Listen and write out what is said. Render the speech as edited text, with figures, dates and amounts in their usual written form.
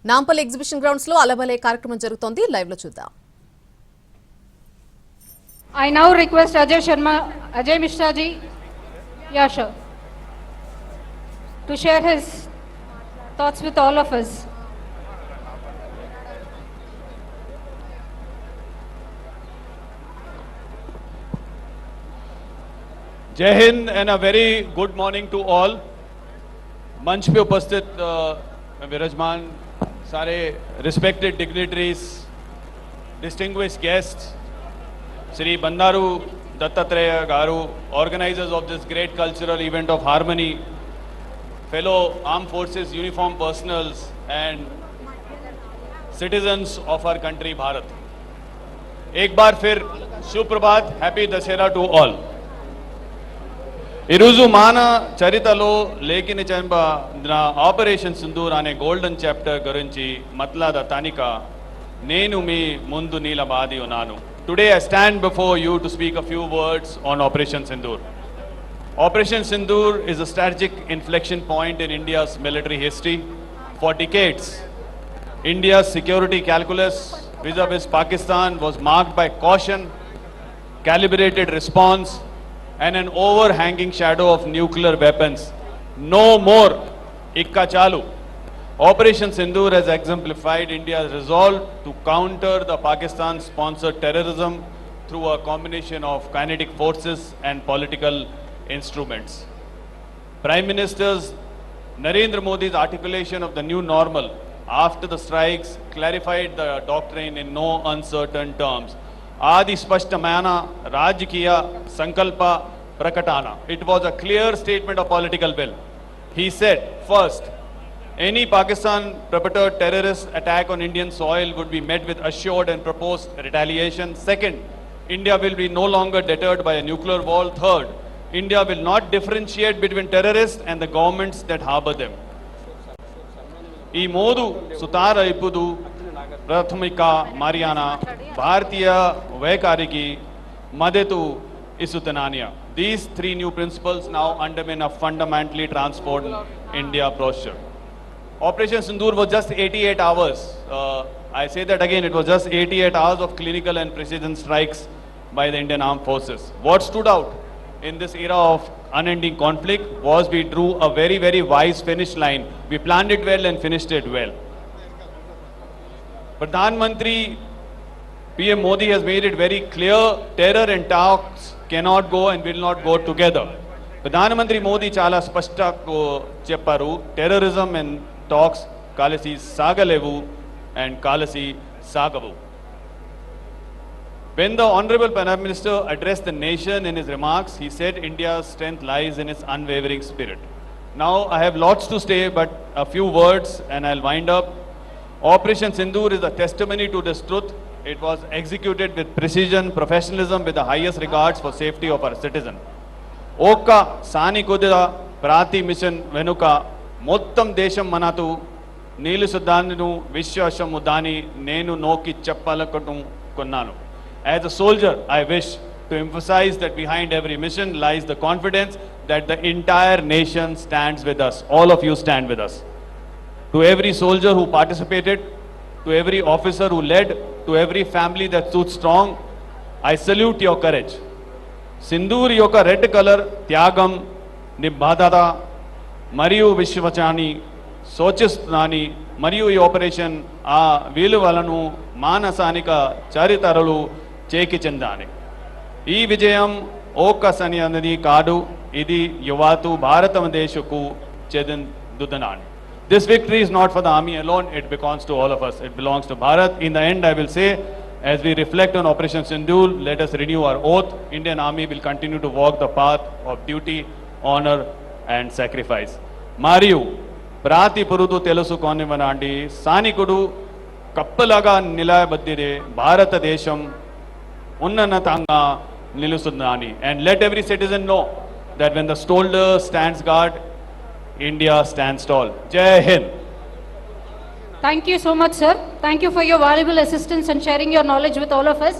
Nampally exhibition grounds లో అలబలే కార్యక్రమం జరుగుతోంది. లైవ్ లో చూద్దాం. I now request Ajay Mishra ji, Yasha, to share his thoughts with all of us. जय Hind and a very good morning to all. मंच पे उपस्थित विराजमान सारे respected dignitaries, distinguished guests, Sri Bandaru Dattatreya Garu, organizers of this great cultural event of harmony, fellow armed forces uniform personals and citizens of our country Bharat. एक बार फिर शुभ प्रभात, happy Dussehra to all. ఈరోజు మన చరిత్రలో లేఖిన ఆపరేషన్ సింధూర్ అనే golden chapter గురించి మాట్లాడటానిక నేను మీ ముందు నిలబడి ఉన్నాను. Today I stand before you to speak a few words on Operation Sindoor. Operation Sindoor is a strategic inflection point in India's military history. For decades, India's security calculus vis-a-vis Pakistan was marked by caution, calibrated response, and an overhanging shadow of nuclear weapons. No more Ikka Chalu. Operation Sindoor has exemplified India's resolve to counter the Pakistan-sponsored terrorism through a combination of kinetic forces and political instruments. Prime Minister Narendra Modi's articulation of the new normal after the strikes clarified the doctrine in no uncertain terms. Adi Spashtamana Rajkiya Sankalpa Prakatana. It was a clear statement of political will. He said, first, any Pakistan-perpetrated terrorist attack on Indian soil would be met with assured and proposed retaliation. Second, India will be no longer deterred by a nuclear war. Third, India will not differentiate between terrorists and the governments that harbor them. ఈ మోదు సుతార ఇపుదు ప్రాథమిక మరియాన భారతీయ వైఖరికి మద్దతు ఇస్తున్ననియా. These three new principles now underpin a fundamentally transformed India posture. Operation Sindoor was just 88 hours. I say that again, it was just 88 hours of clinical and precision strikes by the Indian Armed Forces. What stood out in this era of unending conflict was we drew a very, very wise finish line. We planned it well and finished it well. Pradhan Mantri PM Modi has made it very clear, terror and talks cannot go and will not go together. Pradhan Mantri Modi chala spashta chepparu, terrorism and talks kalasi sagalevu and kalasi sagavu. When the Honorable Prime Minister addressed the nation in his remarks, he said India's strength lies in its unwavering spirit. Now I have lots to say, but a few words and I'll wind up. Operation Sindoor is a testimony to this truth. It was executed with precision, professionalism, with the highest regards for safety of our citizen. Oka Sani Kudira Prati mission Venuka Mottam Desham Manatu Neelu Sudanu Vishwasam Udani Nenu Noki Chappalakatu Konanu. As a soldier, I wish to emphasize that behind every mission lies the confidence that the entire nation stands with us. All of you stand with us. To every soldier who participated, to every officer who led, to every family that stood strong, I salute your courage. Sindoor yoka red color tyagam nibbadada mariyu vishwachani sochistani mariyu ee operation aa viluvalanu manasanika charitaralu cheki chendani. ఈ విజయం ఓకసని అన్నది కాదు, ఇది యువతు భారతదేశకు చెందుతున్నది. This victory is not for the army alone, it belongs to all of us. It belongs to Bharat. In the end, I will say, as we reflect on Operation Sindoor, let us renew our oath. Indian Army will continue to walk the path of duty, honor and sacrifice. Mariyu, Prati Purudu Telusu Konivanandi, Sanikudu, Kappalaga Nilabadire, Bharata Desham, Unnanatanga, Nilusundani. And let every citizen know that when the soldier stands guard, India stands tall. Jai Hind. Thank you so much, sir. Thank you for your valuable assistance and sharing your knowledge with all of us.